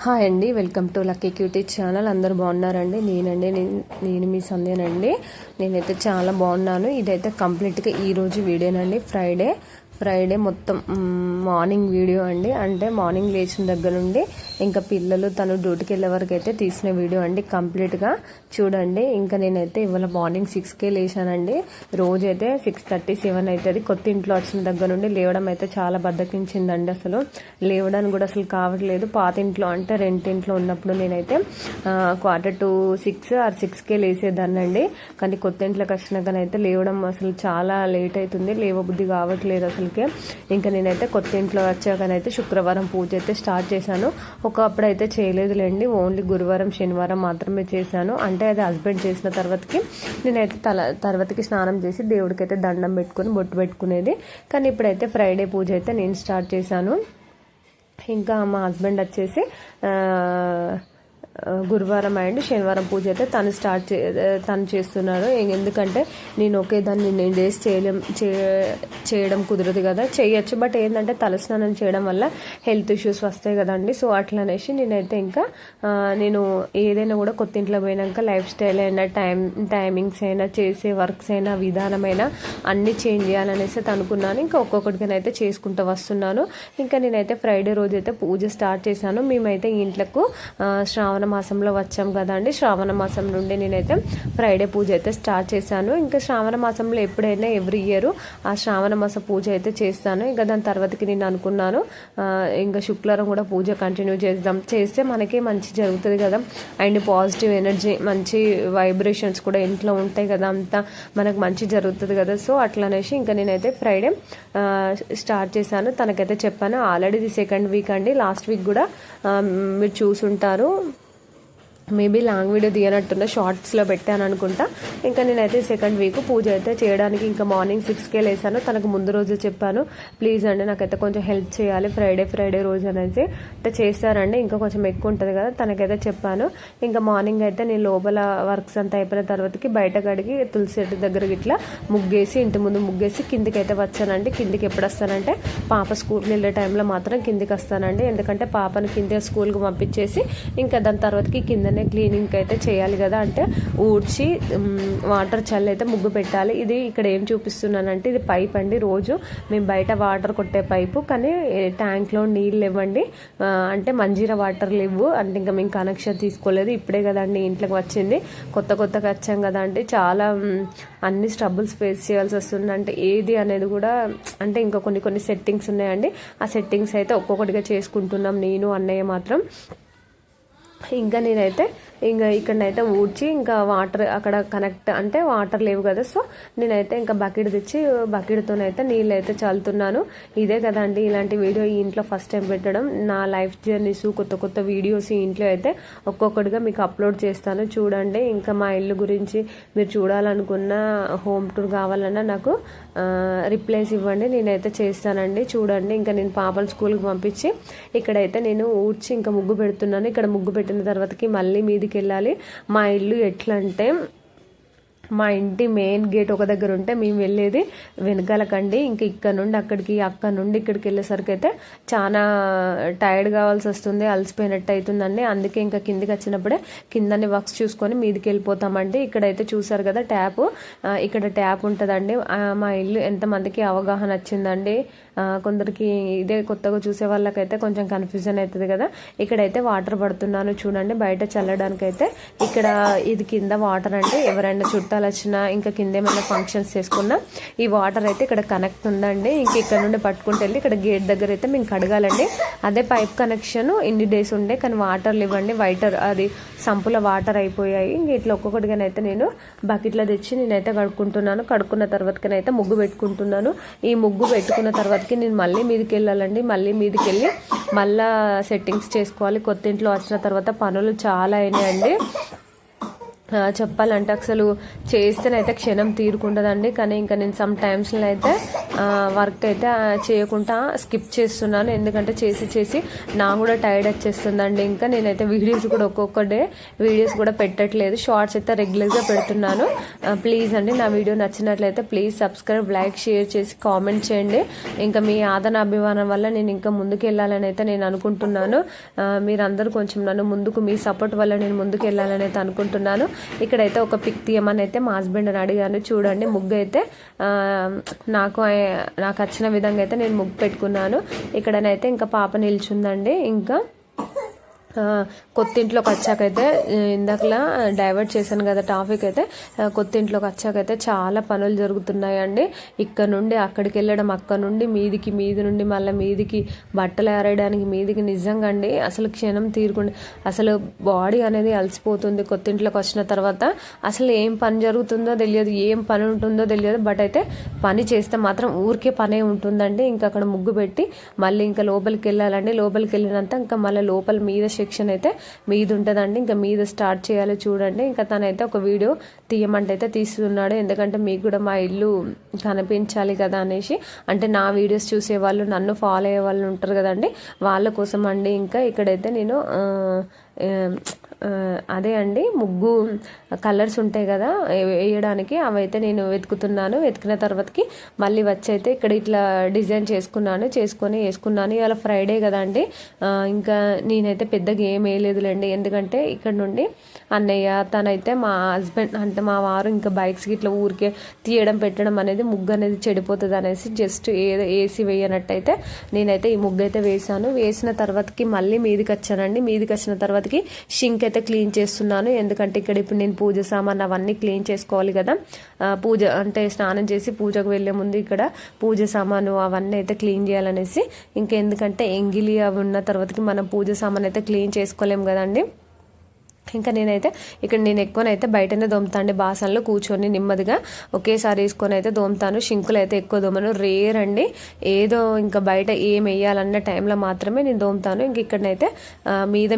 Hi అండి, welcome to lucky cutie channel. అందరూ బాగున్నారండి? నేను మీ సంధ్యనండి. నేనైతే చాలా బాగున్నాను. ఇదైతే కంప్లీట్గా ఈరోజు వీడియోనండి. ఫ్రైడే మొత్తం మార్నింగ్ వీడియో అండి. అంటే మార్నింగ్ లేచిన దగ్గర నుండి ఇంకా పిల్లలు తను డ్యూటీకి వెళ్ళే వరకు అయితే తీసిన వీడియో అండి. కంప్లీట్గా చూడండి. ఇంకా నేనైతే ఇవాళ మార్నింగ్ 6కే లేచానండి. రోజైతే 6:30, 7 అవుతుంది. కొత్త ఇంట్లో వచ్చిన దగ్గర నుండి లేవడం అయితే చాలా బద్దకించిందండి. అసలు లేవడానికి కూడా అసలు కావట్లేదు. పాత ఇంట్లో అంటే రెంటింట్లో ఉన్నప్పుడు నేనైతే 5:45 or 6కే లేసేదాన్నండి. కానీ కొత్త ఇంట్లోకి వచ్చినాకనైతే లేవడం అసలు చాలా లేట్ అవుతుంది. లేవబుద్ధి కావట్లేదు అసలుకే. ఇంకా నేనైతే కొత్త ఇంట్లో వచ్చాకనైతే శుక్రవారం పూజ అయితే స్టార్ట్ చేశాను. ఒకప్పుడైతే చేయలేదులేండి. ఓన్లీ గురువారం, శనివారం మాత్రమే చేశాను. అంటే అది హస్బెండ్ చేసిన తర్వాతకి నేనైతే తర్వాతకి స్నానం చేసి దేవుడికైతే దండం పెట్టుకుని బొట్టు పెట్టుకునేది. కానీ ఇప్పుడైతే ఫ్రైడే పూజ అయితే నేను స్టార్ట్ చేశాను. ఇంకా మా హస్బెండ్ వచ్చేసి గురువారం అండ్ శనివారం పూజ అయితే తను చేస్తున్నాడు. ఎందుకంటే నేను దాన్ని నేను డేస్ చేయడం కుదరదు కదా. చేయొచ్చు, బట్ ఏంటంటే తలస్నానం చేయడం వల్ల హెల్త్ ఇష్యూస్ వస్తాయి కదండి. సో అట్లా అనేసి నేనైతే ఇంకా నేను ఏదైనా కూడా కొత్త ఇంట్లో పోయినాక లైఫ్ స్టైల్ అయినా టైమింగ్స్ అయినా చేసే వర్క్స్ అయినా విధానమైనా అన్నీ చేంజ్ చేయాలనేసి అనుకున్నాను. ఇంకా ఒక్కొక్కటికైతే చేసుకుంటూ వస్తున్నాను. ఇంకా నేనైతే ఫ్రైడే రోజు అయితే పూజ స్టార్ట్ చేశాను. మేమైతే ఇంట్లకు శ్రావణ మాసంలో వచ్చాం కదండి. శ్రావణ మాసం నుండి నేనైతే ఫ్రైడే పూజ అయితే స్టార్ట్ చేశాను. ఇంకా శ్రావణ మాసంలో ఎప్పుడైనా ఎవ్రీ ఇయర్ ఆ శ్రావణ మాస పూజ అయితే చేస్తాను. ఇంకా దాని తర్వాతకి నేను అనుకున్నాను ఇంకా శుక్రవారం కూడా పూజ కంటిన్యూ చేస్తే మనకి మంచి జరుగుతుంది కదా. అండ్ పాజిటివ్ ఎనర్జీ, మంచి వైబ్రేషన్స్ కూడా ఇంట్లో ఉంటాయి కదా. అంతా మనకు మంచి జరుగుతుంది కదా. సో అట్లా అనేసి ఇంకా నేనైతే ఫ్రైడే స్టార్ట్ చేశాను. తనకైతే చెప్పాను. ఆల్రెడీ ఇది 2nd వీక్ అండి. లాస్ట్ వీక్ కూడా మీరు చూసుంటారు. మేబీ లాంగ్ వీడియో తీయనట్టున్న షార్ట్స్లో పెట్టాను అనుకుంటా. ఇంకా నేనైతే 2nd వీక్ పూజ అయితే చేయడానికి ఇంకా మార్నింగ్ 6కే లేసాను. తనకు ముందు రోజు చెప్పాను, ప్లీజ్ అండి నాకైతే కొంచెం హెల్ప్ చేయాలి ఫ్రైడే రోజు అనేసి. అంటే చేస్తారండి, ఇంకా కొంచెం ఎక్కువ ఉంటుంది కదా. తనకైతే చెప్పాను. ఇంకా మార్నింగ్ అయితే నేను లోపల వర్క్స్ అంతా అయిపోయిన తర్వాతకి బయట కడిగి తులసి చెట్టు దగ్గరకి ఇట్లా ముగ్గేసి, ఇంటి ముందు ముగ్గేసి కిందికి అయితే వచ్చానండి. కిందికి ఎప్పుడు వస్తానంటే పాప స్కూల్కి వెళ్ళే టైంలో మాత్రం కిందికి వస్తానండి. ఎందుకంటే పాపను కింద స్కూల్కి పంపించేసి ఇంకా దాని తర్వాతకి కింద క్లీనింగ్ అయితే చేయాలి కదా. అంటే ఊడ్చి వాటర్ చల్లి అయితే ముగ్గు పెట్టాలి. ఇది ఇక్కడ ఏం చూపిస్తున్నానంటే ఇది పైప్ అండి. రోజు మేము బయట వాటర్ కొట్టే పైపు, కానీ ట్యాంక్లో నీళ్ళు ఇవ్వండి. అంటే మంజీరా వాటర్ లేవు. అంటే ఇంకా మేము కనెక్షన్ తీసుకోలేదు. ఇప్పుడే కదండి ఇంట్లోకి వచ్చింది. కొత్తగా వచ్చాం కదా అంటే చాలా అన్ని స్ట్రబుల్స్ ఫేస్ చేయాల్సి వస్తుంది. అంటే ఏది అనేది కూడా అంటే ఇంకా కొన్ని సెట్టింగ్స్ ఉన్నాయండి. ఆ సెట్టింగ్స్ అయితే ఒక్కొక్కటిగా చేసుకుంటున్నాం నేను, అన్నయ్య మాత్రం. ఇంకా నేనైతే ఇంకా ఇక్కడనైతే ఊడ్చి ఇంకా వాటర్ అక్కడ కనెక్ట్ అంటే వాటర్ లేవు కదా. సో నేనైతే ఇంకా బకెట్ తెచ్చి బకెట్తోనైతే నీళ్ళు అయితే చల్లుతున్నాను. ఇదే కదండి ఇలాంటి వీడియో ఈ ఇంట్లో ఫస్ట్ టైం పెట్టడం. నా లైఫ్ జర్నీస్, కొత్త వీడియోస్ ఈ ఇంట్లో అయితే ఒక్కొక్కటిగా మీకు అప్లోడ్ చేస్తాను. చూడండి. ఇంకా మా ఇల్లు గురించి మీరు చూడాలనుకున్న, హోమ్ టూర్ కావాలన్నా నాకు రిప్లైస్ ఇవ్వండి, నేనైతే చేస్తానండి. చూడండి. ఇంకా నేను పాపను స్కూల్కి పంపించి ఇక్కడైతే నేను ఊడ్చి ఇంకా ముగ్గు పెడుతున్నాను. ఇక్కడ ముగ్గు పెట్టిన తర్వాతకి మళ్ళీ మీదికి వెళ్ళాలి. మా ఇల్లు ఎట్లా అంటే మా ఇంటి మెయిన్ గేట్ ఒక దగ్గర ఉంటే మేము వెళ్ళేది వెనకాలకండి. ఇంకా ఇక్కడ నుండి అక్కడికి, అక్కడ నుండి ఇక్కడికి వెళ్ళేసరికి అయితే చాలా టైర్డ్ కావాల్సి వస్తుంది, అలసిపోయినట్టు అవుతుందండి. అందుకే ఇంకా కిందికి వచ్చినప్పుడే కిందని వర్క్స్ చూసుకొని మీదికి వెళ్ళిపోతామండి. ఇక్కడైతే చూసారు కదా ట్యాప్, ఇక్కడ ట్యాప్ ఉంటుందండి. మా ఇల్లు ఎంతమందికి అవగాహన వచ్చిందండి. కొందరికి ఇదే కొత్తగా చూసే వాళ్ళకైతే కొంచెం కన్ఫ్యూజన్ అవుతుంది కదా. ఇక్కడైతే వాటర్ పడుతున్నాను చూడండి. బయట చల్లడానికైతే ఇక్కడ ఇది కింద వాటర్ అండి. ఎవరైనా చుట్టాలు వచ్చినా ఇంకా కింద ఏమైనా ఫంక్షన్స్ చేసుకున్నా ఈ వాటర్ అయితే ఇక్కడ కనెక్ట్ ఉందండి. ఇంక ఇక్కడ నుండి పట్టుకుంటూ వెళ్ళి ఇక్కడ గేట్ దగ్గర అయితే మేము కడగాలండి. అదే పైప్ కనెక్షన్ ఇన్ని డేస్ ఉండే, కానీ వాటర్లు ఇవ్వండి అది సంపుల వాటర్ అయిపోయాయి. ఇంక ఇట్లా ఒక్కొక్కటిగానైతే నేను బకెట్లో తెచ్చి నేనైతే కడుక్కుంటున్నాను. కడుక్కున్న తర్వాతకనైతే ముగ్గు పెట్టుకుంటున్నాను. ఈ ముగ్గు పెట్టుకున్న తర్వాతకి నేను మళ్ళీ మీదకి వెళ్ళాలండి. మళ్ళీ మీదకి వెళ్ళి మళ్ళా సెట్టింగ్స్ చేసుకోవాలి. కొత్త ఇంట్లో వచ్చిన తర్వాత పనులు చాలా అయినాయండి. చెప్పాలంటే అసలు చేస్తేనైతే క్షణం తీరుకుంటుందండి. కానీ ఇంకా నేను సమ్ టైమ్స్లో అయితే వర్క్ అయితే చేయకుండా స్కిప్ చేస్తున్నాను, ఎందుకంటే చేసి చేసి నాకు కూడా టైర్డ్ వచ్చేస్తుందండి. ఇంకా నేనైతే వీడియోస్ కూడా ఒక్కొక్క డే వీడియోస్ కూడా పెట్టట్లేదు, షార్ట్స్ అయితే రెగ్యులర్గా పెడుతున్నాను. ప్లీజ్ అండి నా వీడియో నచ్చినట్లయితే ప్లీజ్ సబ్స్క్రైబ్, లైక్, షేర్ చేసి కామెంట్ చేయండి. ఇంకా మీ ఆదరణ అభిమానం వల్ల నేను ఇంకా ముందుకు వెళ్ళాలని అయితే నేను అనుకుంటున్నాను. మీరందరూ కొంచెం నన్ను ముందుకు, మీ సపోర్ట్ వల్ల నేను ముందుకు వెళ్ళాలని అయితే అనుకుంటున్నాను. ఇక్కడైతే ఒక పిక్ తీయమని అయితే మా హస్బెండ్ని అడిగాను. చూడండి ముగ్గు అయితే నాకు వచ్చిన విధంగా అయితే నేను ముగ్గు పెట్టుకున్నాను. ఇక్కడనైతే ఇంకా పాప నిల్చుందండి. ఇంకా కొత్త ఇంట్లోకి వచ్చాకైతే ఇందాకలా డైవర్ట్ చేశాను కదా టాపిక్ అయితే, కొత్త ఇంట్లోకి వచ్చాకైతే చాలా పనులు జరుగుతున్నాయండి. ఇక్కడ నుండి అక్కడికి వెళ్ళడం, అక్కడ నుండి మీది నుండి మళ్ళీ మీదికి బట్టలు ఆరేయడానికి మీదికి, నిజంగా అండి అసలు క్షణం తీరుకుండి అసలు బాడీ అనేది అలసిపోతుంది. కొత్త ఇంట్లోకి వచ్చిన తర్వాత అసలు ఏం పని జరుగుతుందో తెలియదు, ఏం పని ఉంటుందో తెలియదు. బట్ అయితే పని చేస్తే మాత్రం ఊరికే పనే ఉంటుందండి. ఇంకా అక్కడ ముగ్గు పెట్టి మళ్ళీ ఇంకా లోపలికి వెళ్ళాలండి. లోపలికి వెళ్ళినంత ఇంకా మళ్ళీ లోపల మీద సెక్షన్ అయితే మీద ఉంటుందండి. ఇంకా మీద స్టార్ట్ చేయాలి. చూడండి ఇంకా తనైతే ఒక వీడియో తీయమంటే అయితే తీస్తున్నాడు, ఎందుకంటే మీకు కూడా మా ఇల్లు కనిపించాలి కదా అనేసి. అంటే నా వీడియోస్ చూసే వాళ్ళు, నన్ను ఫాలో అయ్యే వాళ్ళు ఉంటారు కదండి, వాళ్ళ కోసం అండి. ఇంకా ఇక్కడైతే నేను అదే అండి ముగ్గు కలర్స్ ఉంటాయి కదా వేయడానికి, అవైతే నేను వెతుకుతున్నాను. వెతికిన తర్వాతకి మళ్ళీ వచ్చి అయితే ఇక్కడ ఇట్లా డిజైన్ చేసుకొని వేసుకున్నాను. ఇవాళ ఫ్రైడే కదండి, ఇంకా నేనైతే పెద్దగా ఏం వేయలేదులేండి, ఎందుకంటే ఇక్కడ నుండి అన్నయ్య తనైతే మా హస్బెండ్ అంటే మా వారు ఇంకా బైక్స్కి ఇట్లా ఊరికే తీయడం పెట్టడం అనేది ముగ్గు అనేది చెడిపోతుంది అనేసి జస్ట్ ఏదో వేసి వేయనట్టయితే నేనైతే ఈ ముగ్గు అయితే వేసాను. వేసిన తర్వాతకి మళ్ళీ మీదికి వచ్చానండి. మీదికి వచ్చిన తర్వాతకి షింక్ అయితే క్లీన్ చేస్తున్నాను, ఎందుకంటే ఇక్కడ ఇప్పుడు నేను పూజ సామాన్ అవన్నీ క్లీన్ చేసుకోవాలి కదా. పూజ అంటే స్నానం చేసి పూజకు వెళ్ళే ముందు ఇక్కడ పూజ సామాను అవన్నీ అయితే క్లీన్ చేయాలనేసి. ఇంకెందుకంటే ఎంగిలి అవి ఉన్న తర్వాతకి మనం పూజ సామాన్ అయితే క్లీన్ చేసుకోలేము కదండి. ఇంకా నేనైతే ఇక్కడ నేను ఎక్కువనైతే బయటనే దోముతాండి, బాసనలో కూర్చొని నెమ్మదిగా ఒకేసారి వేసుకొని అయితే దోముతాను. షింకులు అయితే ఎక్కువ దోమను, రేర్ అండి. ఏదో ఇంకా బయట ఏం వేయాలన్న టైంలో మాత్రమే నేను దోముతాను. ఇంక ఇక్కడనైతే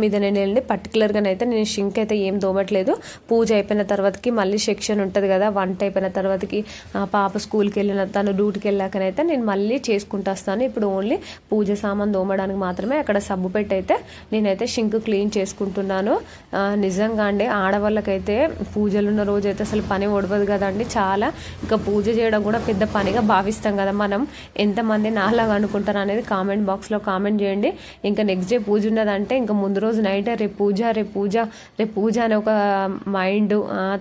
మీదనే వెళ్ళి పర్టికులర్గానైతే నేను షింక్ అయితే ఏం దోమట్లేదు. పూజ అయిపోయిన తర్వాతకి మళ్ళీ సెక్షన్ ఉంటుంది కదా, వంట అయిపోయిన తర్వాతకి పాప స్కూల్కి వెళ్ళిన తను డ్యూటీకి వెళ్ళాకనైతే నేను మళ్ళీ చేసుకుంటూ వస్తాను. ఇప్పుడు ఓన్లీ పూజ సామాన్ దోమడానికి మాత్రమే అక్కడ సబ్బు పెట్టి అయితే నేనైతే షింక్ క్లీన్ చేసుకుంటున్నాను. నిజంగా అండి ఆడవాళ్ళకైతే పూజలు ఉన్న రోజు అయితే అసలు పని ఒడవదు కదండి చాలా. ఇంకా పూజ చేయడం కూడా పెద్ద పనిగా భావిస్తాం కదా మనం. ఎంతమంది నాలాగా అనుకుంటారు అనేది కామెంట్ బాక్స్లో కామెంట్ చేయండి. ఇంకా నెక్స్ట్ డే పూజ ఉన్నదంటే ఇంకా ముందు రోజు నైట్ రేపు పూజ అనే ఒక మైండ్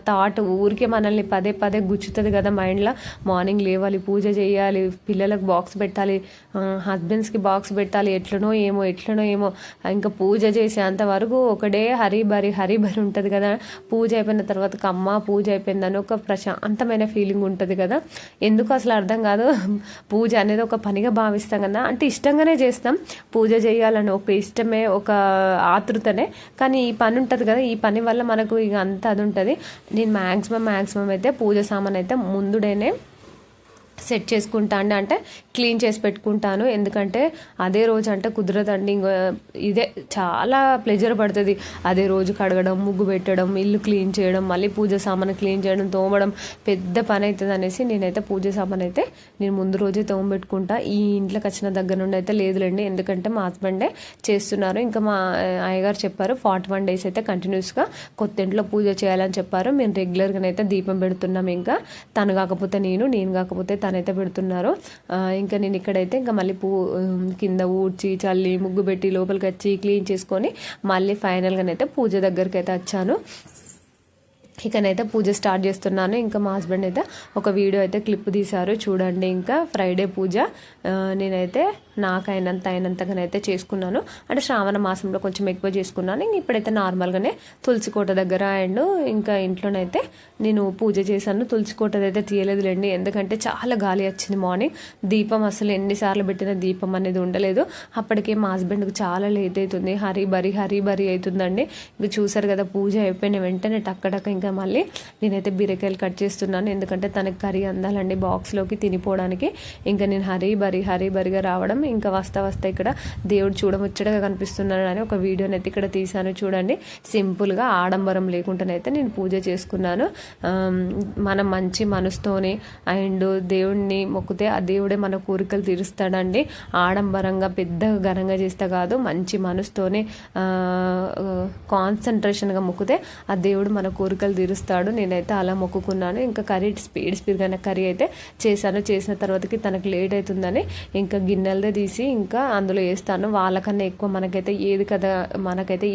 థాట్ ఊరికే మనల్ని పదే గుచ్చుతుంది కదా మైండ్లో. మార్నింగ్ లేవాలి, పూజ చేయాలి, పిల్లలకు బాక్స్ పెట్టాలి, హస్బెండ్స్కి బాక్స్ పెట్టాలి, ఎట్లనో ఏమో ఇంకా పూజ చేసేంత వరకు ఒకడే హరిబరి ఉంటుంది కదా. పూజ అయిపోయిన తర్వాత అమ్మ పూజ అయిపోయిందని ఒక ప్రశాంతమైన ఫీలింగ్ ఉంటుంది కదా. ఎందుకు అసలు అర్థం కాదు, పూజ అనేది ఒక పనిగా భావిస్తాం కదా. అంటే ఇష్టంగానే చేస్తాం, పూజ చేయాలని ఒక ఇష్టమే, ఒక ఆతృతనే. కానీ ఈ పని ఉంటుంది కదా, ఈ పని వల్ల మనకు ఇక అంత అది ఉంటుంది. నేను మ్యాక్సిమం అయితే పూజ సామాన్ అయితే ముందుడేనే సెట్ చేసుకుంటా అండి, అంటే క్లీన్ చేసి పెట్టుకుంటాను. ఎందుకంటే అదే రోజు అంటే కుదరదండి. ఇదే చాలా ప్లెజర్ పడుతుంది. అదే రోజు కడగడం, ముగ్గు పెట్టడం, ఇల్లు క్లీన్ చేయడం, మళ్ళీ పూజ సామాన్ క్లీన్ చేయడం, తోమడం పెద్ద పని అవుతుంది అనేసి నేనైతే పూజ సామాన్ అయితే నేను ముందు రోజే తోమబెట్టుకుంటా. ఈ ఇంట్లోకి వచ్చిన దగ్గర నుండి అయితే లేదులేండి, ఎందుకంటే మా హస్బెండే చేస్తున్నారు. ఇంకా మా అయ్యగారు చెప్పారు 41 days అయితే కంటిన్యూస్గా కొత్త ఇంట్లో పూజ చేయాలని చెప్పారు. మేము రెగ్యులర్గానైతే దీపం పెడుతున్నాం. ఇంకా తను కాకపోతే నేను కాకపోతే తనైతే పెడుతున్నారు. ఇంకా నేను ఇక్కడైతే ఇంకా మళ్ళీ కింద ఊడ్చి చల్లి ముగ్గు పెట్టి లోపలికి వచ్చి క్లీన్ చేసుకొని మళ్ళీ ఫైనల్గానైతే పూజ దగ్గరికి అయితే వచ్చాను. ఇకనైతే పూజ స్టార్ట్ చేస్తున్నాను. ఇంకా మా హస్బెండ్ అయితే ఒక వీడియో అయితే క్లిప్ తీశారు చూడండి. ఇంకా ఫ్రైడే పూజ నేనైతే నాకు అయినంతగానైతే చేసుకున్నాను. అంటే శ్రావణ మాసంలో కొంచెం ఎక్కువ చేసుకున్నాను. ఇంక ఇప్పుడైతే నార్మల్గానే తులసికోట దగ్గర అండ్ ఇంకా ఇంట్లోనైతే నేను పూజ చేశాను. తులసికోట అయితే తీయలేదులేండి, ఎందుకంటే చాలా గాలి వచ్చింది మార్నింగ్. దీపం అసలు ఎన్నిసార్లు పెట్టిన దీపం అనేది ఉండలేదు. అప్పటికే మా హస్బెండ్కి చాలా లేట్ అవుతుంది, హరిబరి అవుతుందండి. ఇంక చూసారు కదా పూజ అయిపోయిన వెంటనే టక్క ఇంకా మళ్ళీ నేనైతే బీరకాయలు కట్ చేస్తున్నాను, ఎందుకంటే తనకి కర్రీ అందాలండి బాక్స్లోకి తినిపోవడానికి. ఇంకా నేను హరిబరిగా రావడం ఇంకా వస్తా ఇక్కడ దేవుడు చూడముచ్చటగా కనిపిస్తున్నాడు అని ఒక వీడియోని అయితే ఇక్కడ తీసాను చూడండి. సింపుల్గా ఆడంబరం లేకుండానైతే నేను పూజ చేసుకున్నాను. మనం మంచి మనసుతోని అండ్ దేవుడిని మొక్కితే ఆ దేవుడే మన కోరికలు తీరుస్తాడండి. ఆడంబరంగా పెద్దగా ఘనంగా చేస్తే కాదు, మంచి మనసుతోనే కాన్సన్ట్రేషన్గా మొక్కితే ఆ దేవుడు మన కోరికలు తీరుస్తాడు. నేనైతే అలా మొక్కుకున్నాను. ఇంకా కర్రీ స్పీడ్గా కర్రీ అయితే చేసిన తర్వాతకి తనకు లేట్ అవుతుందని ఇంకా గిన్నెలదే తీసి ఇంకా అందులో వేస్తాను. వాళ్ళకన్నా ఎక్కువ మనకైతే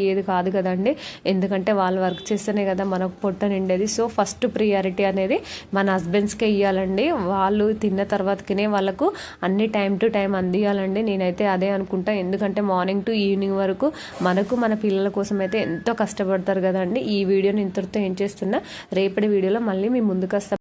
ఏది కాదు కదండి, ఎందుకంటే వాళ్ళు వర్క్ చేస్తేనే కదా మనకు పొట్ట నిండేది. సో ఫస్ట్ ప్రియారిటీ అనేది మన హస్బెండ్స్కే ఇవ్వాలండి. వాళ్ళు తిన్న తర్వాతకినే వాళ్ళకు అన్ని టైం టు టైం అందియాలండి. నేనైతే అదే అనుకుంటా, ఎందుకంటే మార్నింగ్ టు ఈవినింగ్ వరకు మనకు మన పిల్లల కోసం అయితే ఎంతో కష్టపడతారు కదండి. ఈ వీడియోని ఇంతటితో ఏం చేస్తున్నా, రేపటి వీడియోలో మళ్ళీ మీ ముందుకు వస్తా.